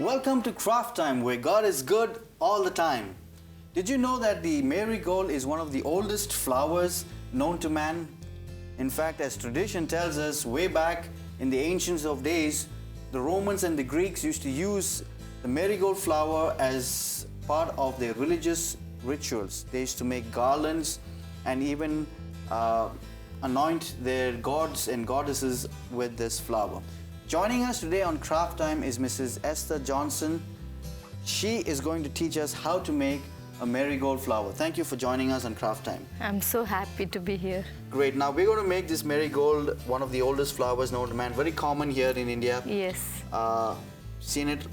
Welcome to Craft Time, where God is good all the time. Did you know that the marigold is one of the oldest flowers known to man? In fact, as tradition tells us, way back in the ancients of days, the Romans and the Greeks used to use the marigold flower as part of their religious rituals. They used to make garlands and even anoint their gods and goddesses with this flower. Joining us today on Craft Time is Mrs. Esther Johnson. She is going to teach us how to make a marigold flower. Thank you for joining us on Craft Time. I'm so happy to be here. Great. Now we're going to make this marigold, one of the oldest flowers known to man, very common here in India. Yes. Seen it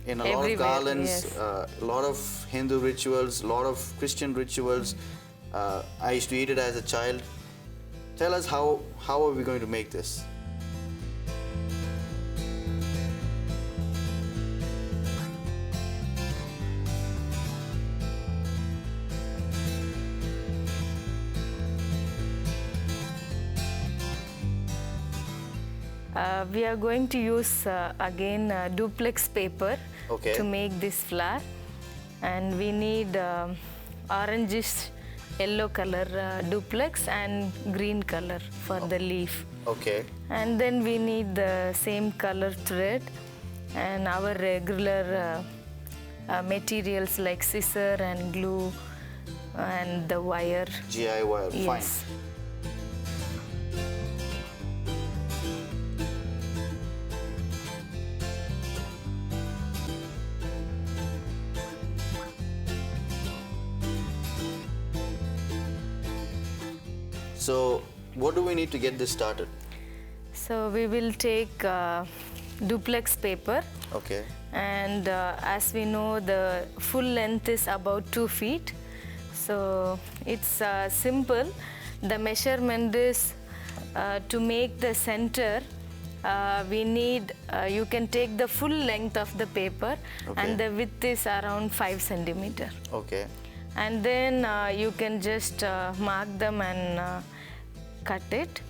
in a lot Everywhere, of garlands, yes. A lot of Hindu rituals, a lot of Christian rituals. I used to eat it as a child. Tell us how are we going to make this? We are going to use again duplex paper Okay. to make this flower, and we need orangish yellow color duplex and green color for the leaf. Okay. And then we need the same color thread and our regular materials like scissor and glue and the wire. GI wire. Yes. Fine. So, what do we need to get this started? So we will take duplex paper, Okay. and as we know the full length is about 2 feet. So it's simple. The measurement is to make the center, we need, you can take the full length of the paper, Okay. and the width is around 5 centimeter. Okay. And then you can just mark them and cut it.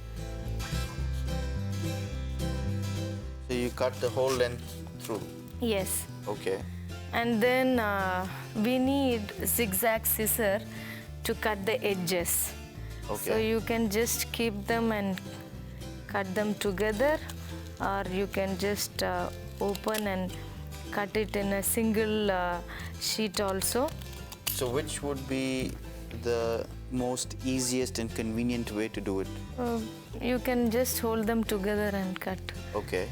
So you cut the whole length through. Yes. Okay. And then we need zigzag scissor to cut the edges. Okay. So you can just keep them and cut them together, or you can just open and cut it in a single sheet also. So which would be the most easiest and convenient way to do it? You can just hold them together and cut. Okay.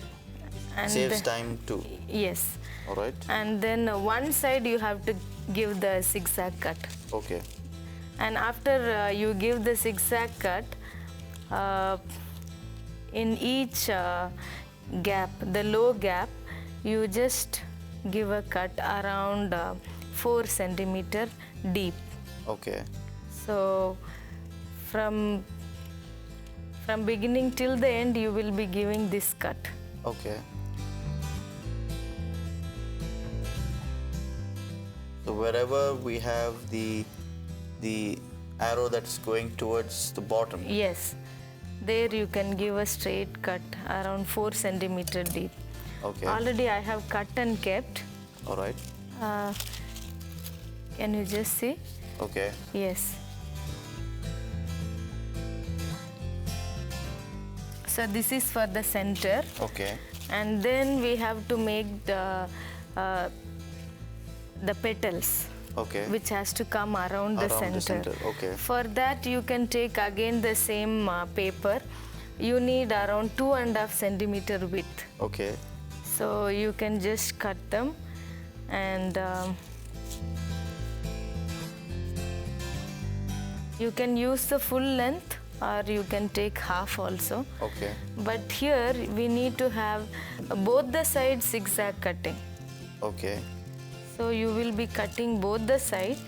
And Saves time too. Yes. All right. And then one side you have to give the zigzag cut. Okay. And after you give the zigzag cut, in each gap, the low gap, you just give a cut around 4 centimeter deep. Okay. So from beginning till the end, you will be giving this cut. Okay. So wherever we have the arrow that's going towards the bottom. Yes, there you can give a straight cut around 4 centimeter deep. Okay. Already I have cut and kept. All right. Can you just see? Okay. Yes. So this is for the center, Okay. and then we have to make the petals, Okay. which has to come around the Around the center. center, okay. For that you can take again the same paper. You need around 2.5 centimeter width. Okay. So you can just cut them, and you can use the full length, or you can take half also. Okay. But here we need to have both the sides zigzag cutting. Okay. So you will be cutting both the sides.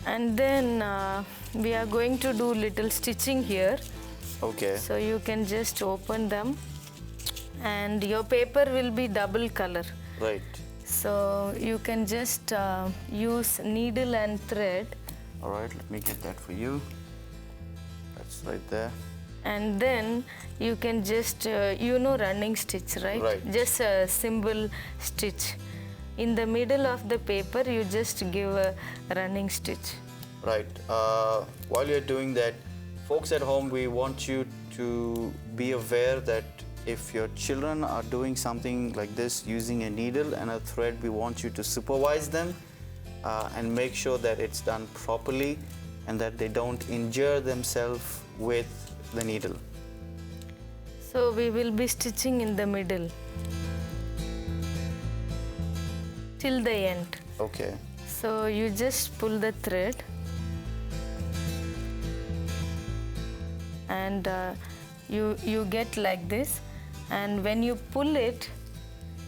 And then we are going to do little stitching here. Okay. So you can just open them and your paper will be double color. Right. So you can just use needle and thread. All right, let me get that for you. That's right there. And then you can just, you know, running stitch, right? Right. Just a simple stitch. In the middle of the paper, you just give a running stitch. Right. While you're doing that, folks at home, we want you to be aware that if your children are doing something like this using a needle and a thread, we want you to supervise them and make sure that it's done properly and that they don't injure themselves with the needle. So we will be stitching in the middle till the end. Okay. So you just pull the thread and you get like this, and when you pull it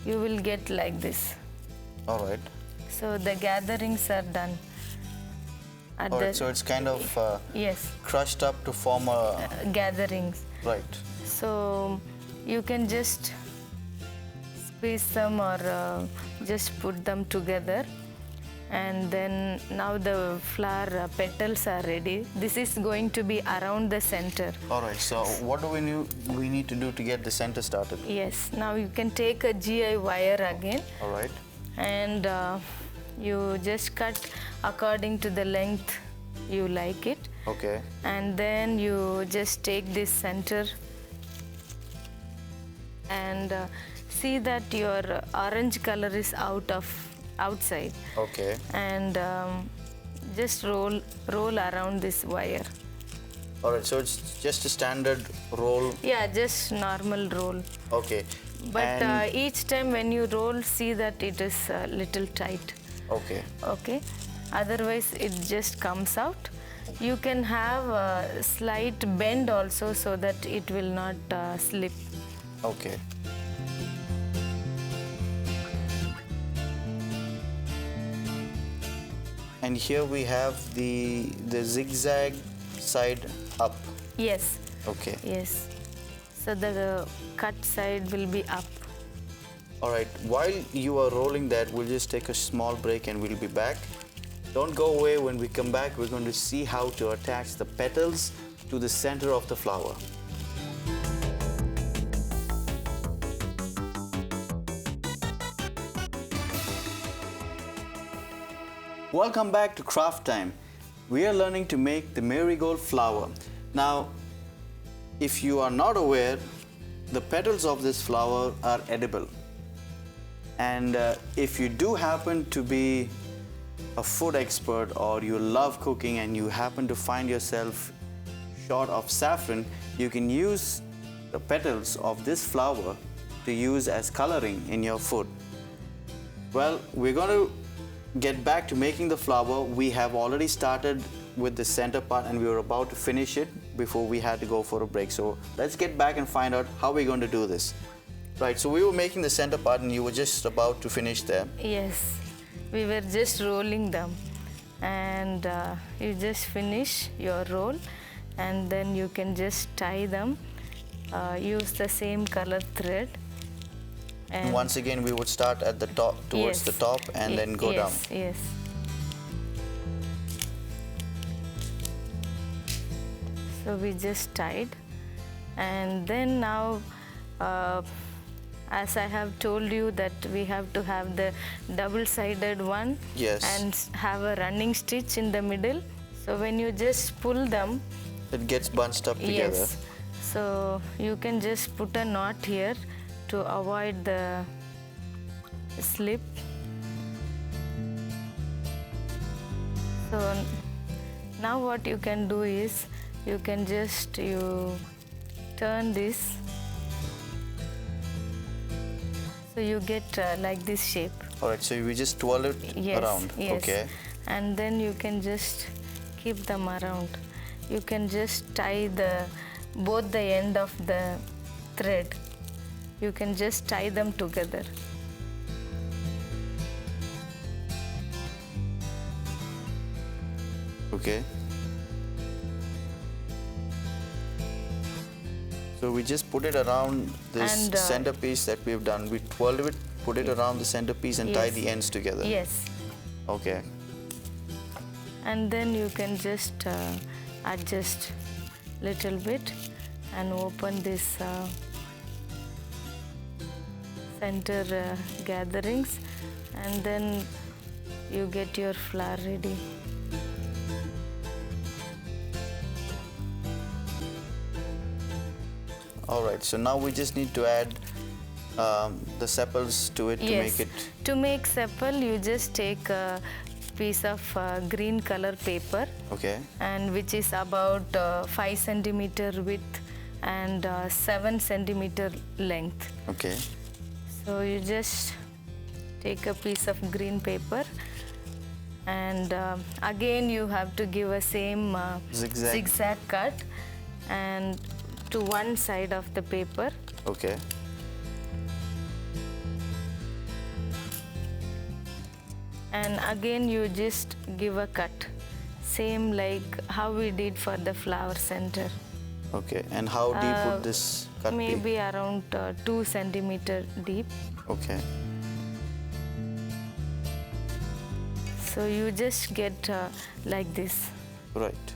you will get like this. All right. So the gatherings are done. At All the right, so it's kind of yes, crushed up to form a... gatherings. Right. So you can just squeeze them or just put them together, and then now the flower petals are ready. This is going to be around the center. All right, so what do we need to do to get the center started? Yes, now you can take a GI wire again. All right. And you just cut according to the length you like it. Okay. And then you just take this center and see that your orange color is outside. Okay. And just roll around this wire. All right, so it's just a standard roll. Yeah, just normal roll. Okay. But And- each time when you roll, see that it is a little tight. Okay. Okay, otherwise it just comes out. You can have a slight bend also so that it will not slip. Okay. And here we have the zigzag side up. Yes, Okay. yes. So the cut side will be up. All right, while you are rolling that, we'll just take a small break and we'll be back. Don't go away. When we come back, we're going to see how to attach the petals to the center of the flower. Welcome back to Craft Time. We are learning to make the marigold flower. Now, if you are not aware, the petals of this flower are edible. And if you do happen to be a food expert or you love cooking and you happen to find yourself short of saffron, you can use the petals of this flower to use as coloring in your food. Well, we're going to get back to making the flower. We have already started with the center part and we were about to finish it before we had to go for a break. So let's get back and find out how we're going to do this. Right, so we were making the center part and you were just about to finish there. Yes, we were just rolling them, and you just finish your roll, and then you can just tie them. Use the same color thread. And once again, we would start at the top, towards Yes. the top, and then go down. Yes. So we just tied, and then now, as I have told you that we have to have the double-sided one. Yes. And have a running stitch in the middle. So when you just pull them, It gets bunched up together. yes. So you can just put a knot here to avoid the slip. So now what you can do is you can just turn this, so you get like this shape. All right, so we just twirl it Yes, around. yes. Okay. And then you can just keep them around. You can just tie both the end of the thread. You can just tie them together. Okay. So we just put it around this And, centerpiece that we've done. We twirled it, put it around the centerpiece and tie Yes. the ends together. Yes. Okay. And then you can just adjust little bit and open this center gatherings, and then you get your flower ready. All right. So now we just need to add the sepals to it to Yes. make it. To make sepal, you just take a piece of green color paper, Okay. and which is about 5 centimeter width and 7 centimeter length. Okay. So you just take a piece of green paper, and again you have to give a same Zigzag. cut and to one side of the paper. Okay. And again you just give a cut, same like how we did for the flower center. Okay. And how deep would this cut be? Maybe around 2 centimeter deep. Okay. So you just get like this. Right.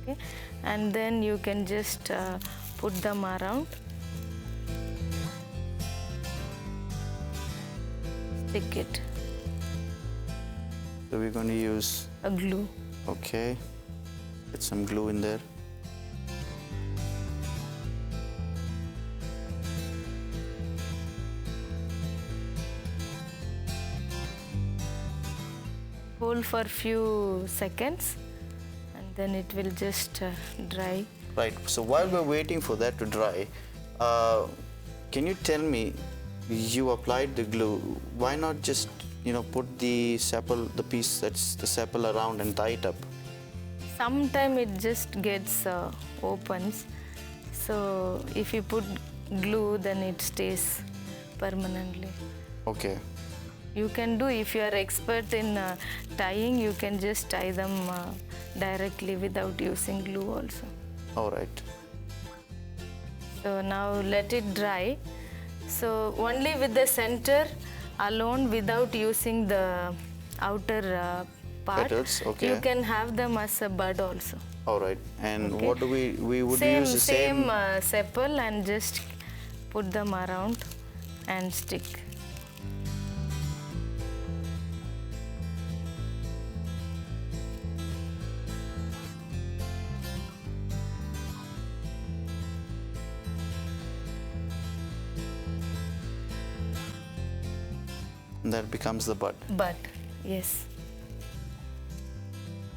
Okay? And then you can just put them around. Stick it, So we're going to use. a glue. Okay. Get some glue in there. Hold for few seconds, and then it will just dry. Right. So while we're waiting for that to dry, can you tell me, you applied the glue, why not just, put the sepal, the piece that's the sepal around and tie it up? Sometime it just gets opens. So if you put glue, then it stays permanently. Okay. You can do, if you are expert in tying, you can just tie them directly without using glue also. All right. So now let it dry. So only with the center alone, without using the outer part, Petals, okay. you can have them as a bud also. All right. And Okay. what do we would Same, use the same. sepal, and just put them around and stick. That becomes the bud. Bud, yes.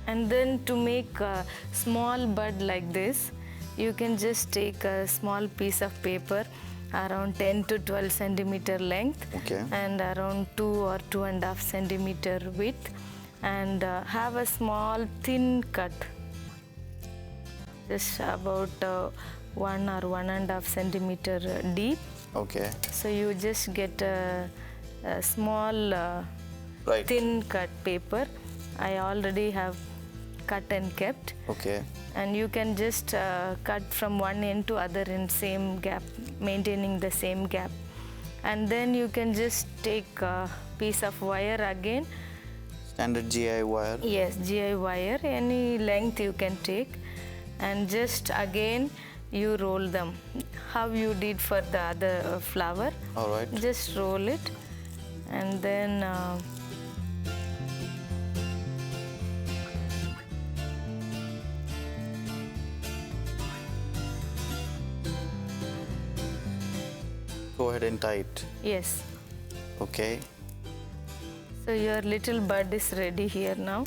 And then to make a small bud like this, you can just take a small piece of paper around 10 to 12 centimeter length, Okay. and around 2 or 2.5 centimeter width, and have a small thin cut, just about 1 or 1.5 centimeter deep. Okay. So you just get a small Right. thin cut paper. I already have cut and kept, Okay. and you can just cut from one end to other end, same gap, maintaining the same gap. And then you can just take a piece of wire again. Standard GI wire. Yes, GI wire, any length you can take, and just again you roll them how you did for the other flower. All right. Just roll it, and then Go ahead and tie it. yes. Okay. So your little bud is ready here now.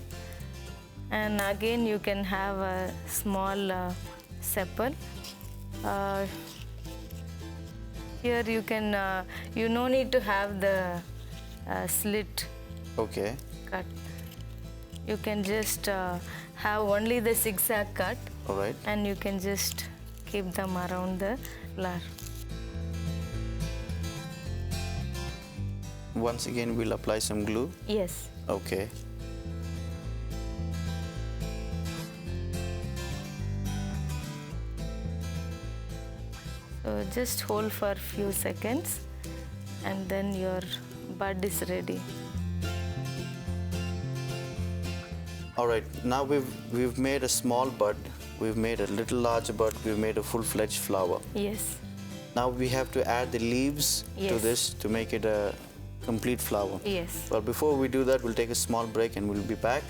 And again you can have a small sepal. Here you can, you no need to have the slit Okay. cut. You can just have only the zigzag cut, All right. and you can just keep them around the flower. Once again, we'll apply some glue. Yes. Okay. So just hold for a few seconds and then your bud is ready. All right, now we've made a small bud, we've made a little larger bud, we've made a full-fledged flower. Yes. Now we have to add the leaves to Yes. this to make it a complete flower. Yes. But before we do that, we'll take a small break and we'll be back.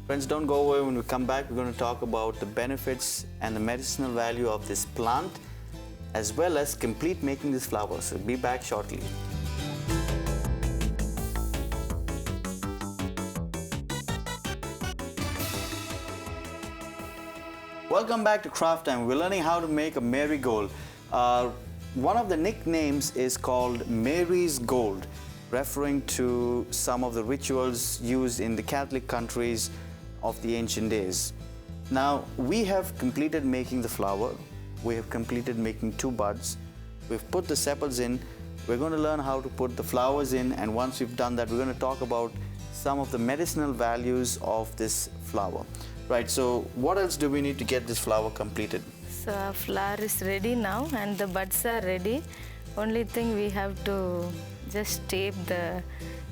Friends, don't go away. When we come back, we're going to talk about the benefits and the medicinal value of this plant, as well as complete making this flower. So be back shortly. Welcome back to Craft Time. We're learning how to make a marigold. One of the nicknames is called Mary's Gold, referring to some of the rituals used in the Catholic countries of the ancient days. Now, we have completed making the flower. We have completed making 2 buds. We've put the sepals in. We're going to learn how to put the flowers in, and once we've done that, we're going to talk about some of the medicinal values of this flower. Right, so what else do we need to get this flower completed? So our flower is ready now and the buds are ready. Only thing we have to just tape the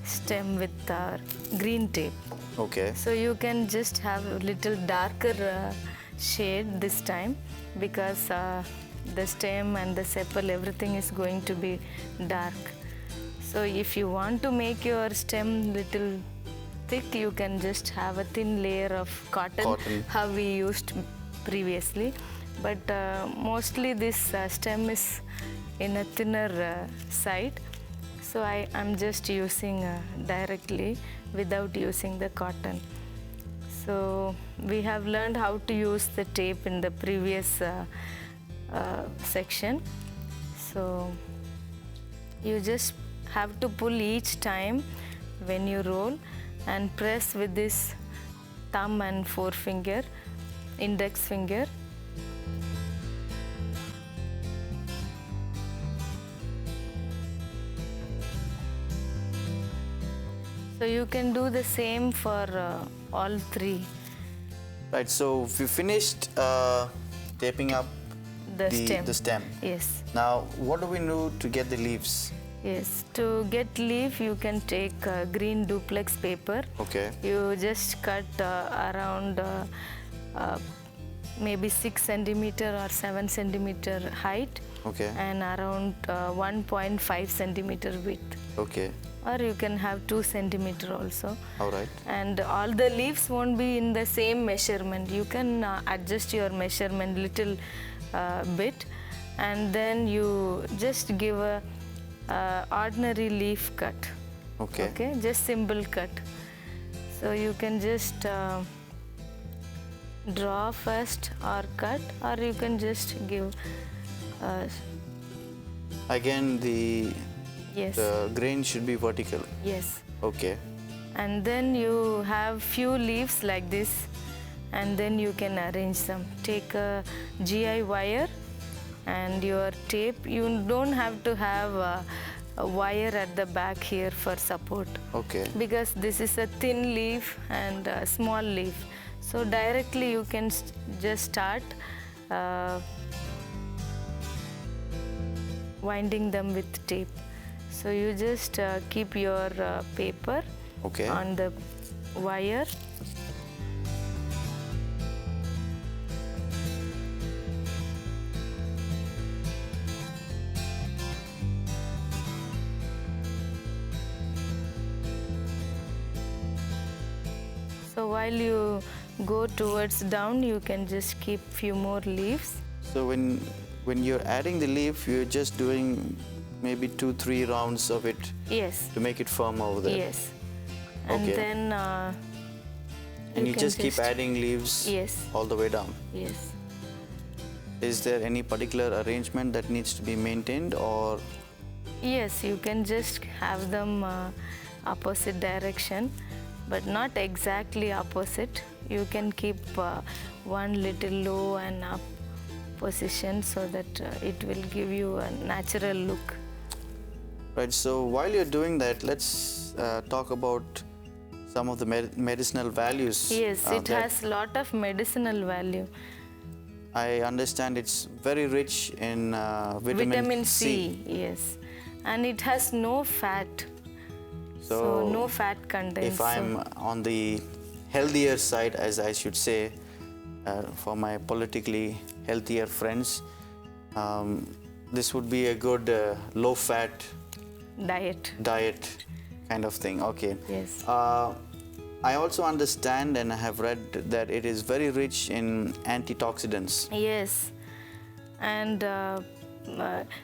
stem with our green tape. Okay. So you can just have a little darker shade this time because the stem and the sepal, everything is going to be dark. So if you want to make your stem little thick, you can just have a thin layer of cotton. How we used previously. But mostly this stem is in a thinner side. So I'm just using directly without using the cotton. So we have learned how to use the tape in the previous section. So you just have to pull each time when you roll and press with this thumb and forefinger, index finger. So you can do the same for all 3. Right, so we finished taping up the stem. Yes. Now, what do we do to get the leaves? Yes, to get leaf, you can take green duplex paper. Okay. You just cut around maybe 6 centimeter or 7 centimeter height. Okay. And around 1.5 centimeter width. Okay. Or you can have 2 centimeter also. All right. And all the leaves won't be in the same measurement. You can adjust your measurement little bit, and then you just give a ordinary leaf cut. Okay. Okay, just simple cut. So you can just draw first or cut, or you can just give. Again, the grain should be vertical. Yes. Okay. And then you have few leaves like this, and then you can arrange them. Take a GI wire and your tape. You don't have to have a wire at the back here for support. Okay. Because this is a thin leaf and a small leaf. So directly you can just start winding them with tape. So you just keep your paper on the wire. So while you go towards down, you can just keep few more leaves. So when you're adding the leaf, you're just doing maybe 2-3 rounds of it. Yes. To make it firm over there. Yes. And then and you just keep adding leaves. Yes. All the way down. Yes. Is there any particular arrangement that needs to be maintained, or? Yes, you can just have them opposite direction, but not exactly opposite. You can keep one little low and up position so that it will give you a natural look. Right, so while you're doing that, let's talk about some of the medicinal values. Yes, it has a lot of medicinal value. I understand it's very rich in vitamin C. Yes. And it has no fat. So no fat content. If I'm on the healthier side, as I should say, for my politically healthier friends, this would be a good low-fat diet kind of thing. Okay. Yes. I also understand and I have read that it is very rich in antioxidants. Yes. And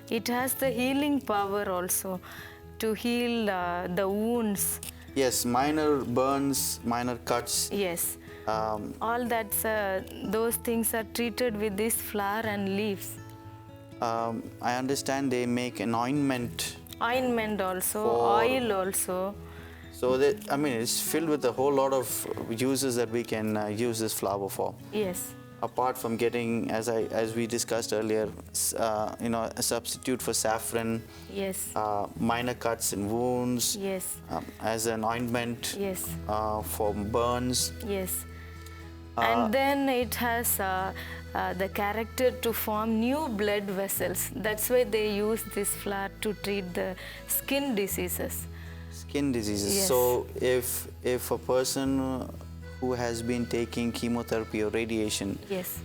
it has the healing power also to heal the wounds. Yes, minor burns, minor cuts. Yes. All that's those things are treated with this flower and leaves. I understand they make an ointment. Ointment also, oil also. So that, I mean, it's filled with a whole lot of uses that we can use this flower for. Yes. Apart from getting, as we discussed earlier, a substitute for saffron. Yes. Minor cuts and wounds. Yes. As an ointment. Yes. For burns. Yes. And then it has the character to form new blood vessels. That's why they use this flower to treat the skin diseases. Skin diseases. Yes. So if a person who has been taking chemotherapy or radiation, yes,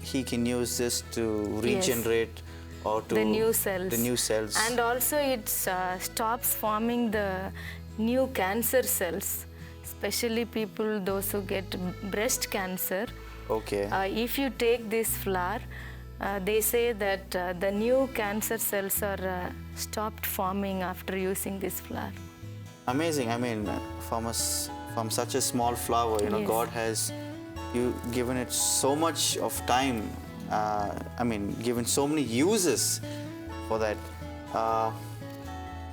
he can use this to regenerate or to the new cells. The new cells. And also it stops forming the new cancer cells, especially people those who get breast cancer. Okay. If you take this flower, they say that the new cancer cells are stopped forming after using this flower. Amazing. I mean, from such a small flower, Yes. God has given it so much of time. Given so many uses for that.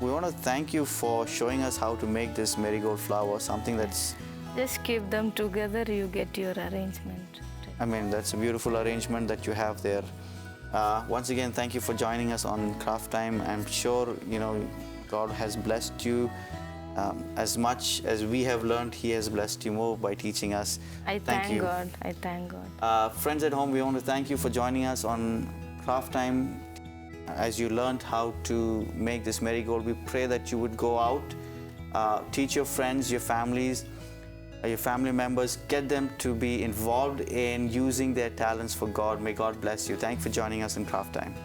We want to thank you for showing us how to make this marigold flower, something that's... Just keep them together, you get your arrangement. I mean, that's a beautiful arrangement that you have there. Once again, thank you for joining us on Craft Time. I'm sure, God has blessed you. As much as we have learned, He has blessed you more by teaching us. I thank God. I thank God. Friends at home, we want to thank you for joining us on Craft Time. As you learned how to make this marigold, we pray that you would go out, teach your friends, your families, your family members, get them to be involved in using their talents for God. May God bless you. Thank you for joining us in Craft Time.